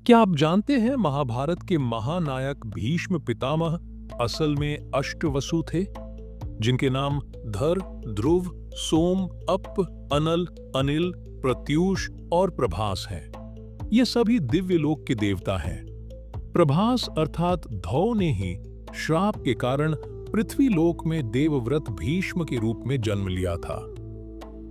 क्या आप जानते हैं महाभारत के महानायक भीष्म पितामह असल में अष्टवसु थे, जिनके नाम धर, ध्रुव, सोम, अप, अनल, अनिल, प्रत्यूष और प्रभास हैं। ये सभी दिव्य लोक के देवता हैं। प्रभास अर्थात धौ ने ही श्राप के कारण पृथ्वी लोक में देवव्रत भीष्म के रूप में जन्म लिया था।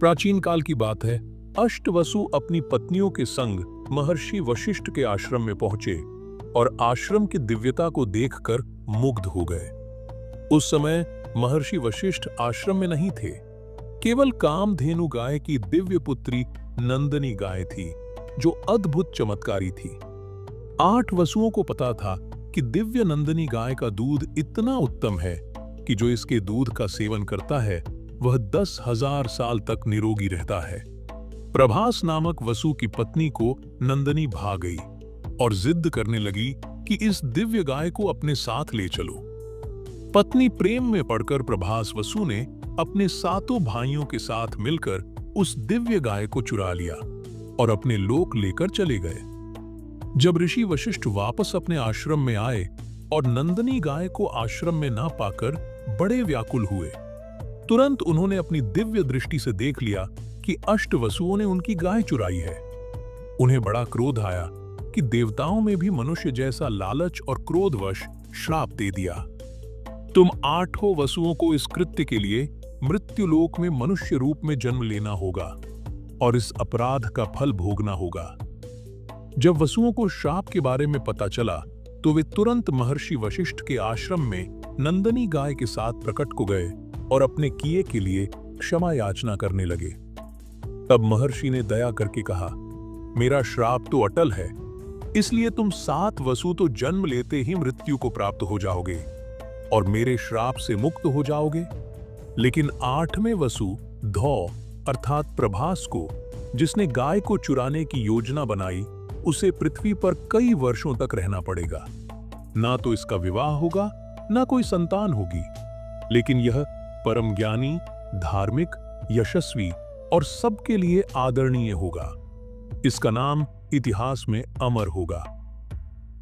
प्राचीन काल की बात है, अष्टवसु अपनी पत्नियों के संग महर्षि वशिष्ठ के आश्रम में पहुंचे और आश्रम की दिव्यता को देखकर मुग्ध हो गए। उस समय महर्षि वशिष्ठ आश्रम में नहीं थे, केवल कामधेनु गाय की दिव्य पुत्री नंदनी गाय थी, जो अद्भुत चमत्कारी थी। 8 वसुओं को पता था कि दिव्य नंदनी गाय का दूध इतना उत्तम है कि जो इसके दूध का सेवन करता है वह 10,000 साल तक निरोगी रहता है। प्रभास नामक वसु की पत्नी को नंदनी भा गई और जिद करने लगी कि इस दिव्य गाय को अपने साथ ले चलो। पत्नी प्रेम में पड़कर प्रभास वसु ने अपने 7 भाइयों के साथ मिलकर उस दिव्य गाय को चुरा लिया और अपने लोक लेकर चले गए। जब ऋषि वशिष्ठ वापस अपने आश्रम में आए और नंदनी गाय को आश्रम में ना पाकर बड़े व्याकुल हुए। तुरंत उन्होंने अपनी दिव्य दृष्टि से देख लिया कि अष्टवसुओं ने उनकी गाय चुराई है। उन्हें बड़ा क्रोध आया कि देवताओं में भी मनुष्य जैसा लालच और क्रोधवश श्राप दे दिया। तुम 8 वसुओं को इस कृत्य के लिए मृत्युलोक में मनुष्य रूप में जन्म लेना होगा और इस अपराध का फल भोगना होगा। जब वसुओं को श्राप के बारे में पता चला तो वे तुरंत महर्षि वशिष्ठ के आश्रम में नंदनी गाय के साथ प्रकट को गए और अपने किए के लिए क्षमा याचना करने लगे। तब महर्षि ने दया करके कहा, मेरा श्राप तो अटल है, इसलिए तुम 7 वसु तो जन्म लेते ही मृत्यु को प्राप्त हो जाओगे और मेरे श्राप से मुक्त हो जाओगे। लेकिन 8वें वसु धौ अर्थात प्रभास को, जिसने गाय को चुराने की योजना बनाई, उसे पृथ्वी पर कई वर्षों तक रहना पड़ेगा। ना तो इसका विवाह होगा, ना कोई संतान होगी, लेकिन यह परम ज्ञानी, धार्मिक, यशस्वी और सबके लिए आदरणीय होगा। इसका नाम इतिहास में अमर होगा।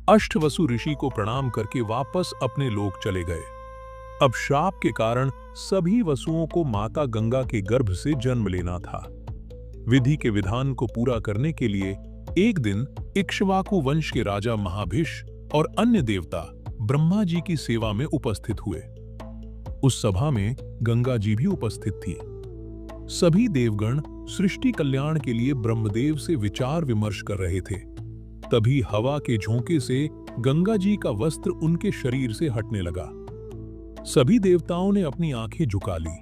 अष्टवसु ऋषि को प्रणाम करके वापस अपने लोक चले गए। अब श्राप के कारण सभी वसुओं को माता गंगा के गर्भ से जन्म लेना था। विधि के विधान को पूरा करने के लिए एक दिन इक्ष्वाकु वंश के राजा महाभिष और अन्य देवता ब्रह्मा जी की सेवा में उपस्थित हुए। उस सभा में गंगा जी भी उपस्थित थी। सभी देवगण सृष्टि कल्याण के लिए ब्रह्मदेव से विचार विमर्श कर रहे थे। तभी हवा के झोंके से गंगा जी का वस्त्र उनके शरीर से हटने लगा। सभी देवताओं ने अपनी आंखें झुका ली,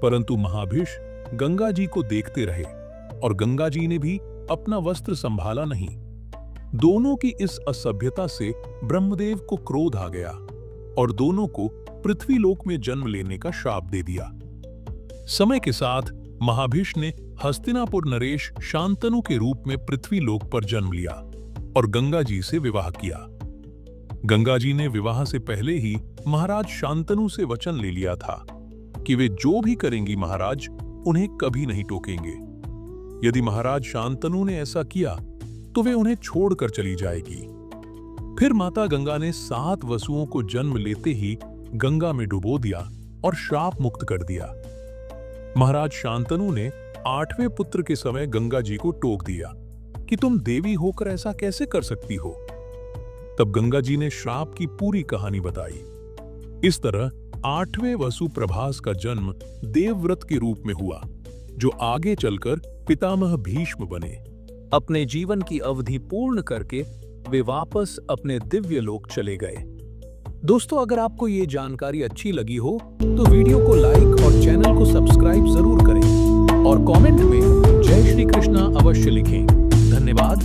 परंतु महाभिष गंगा जी को देखते रहे और गंगा जी ने भी अपना वस्त्र संभाला नहीं। दोनों की इस असभ्यता से ब्रह्मदेव को क्रोध आ गया और दोनों को पृथ्वी लोक में जन्म लेने का श्राप दे दिया। समय के साथ महाभिष ने हस्तिनापुर नरेश शांतनु के रूप में पृथ्वी लोक पर जन्म लिया और गंगा जी से विवाह किया। गंगा जी ने विवाह से पहले ही महाराज शांतनु से वचन ले लिया था कि वे जो भी करेंगी महाराज उन्हें कभी नहीं टोकेंगे। यदि महाराज शांतनु ने ऐसा किया तो वे उन्हें छोड़कर चली जाएगी। फिर माता गंगा ने 7 वसुओं को जन्म लेते ही गंगा में डुबो दिया और श्राप मुक्त कर दिया। महाराज शांतनु ने 8वें पुत्र के समय गंगा जी को टोक दिया कि तुम देवी होकर ऐसा कैसे कर सकती हो। तब गंगा जी ने श्राप की पूरी कहानी बताई। इस तरह 8वें वसु प्रभास का जन्म देवव्रत के रूप में हुआ, जो आगे चलकर पितामह भीष्म बने। अपने जीवन की अवधि पूर्ण करके वे वापस अपने दिव्य लोक चले गए। दोस्तों, अगर आपको ये जानकारी अच्छी लगी हो तो वीडियो को लाइक और चैनल को सब्सक्राइब जरूर करें और कमेंट में जय श्री कृष्णा अवश्य लिखें। धन्यवाद।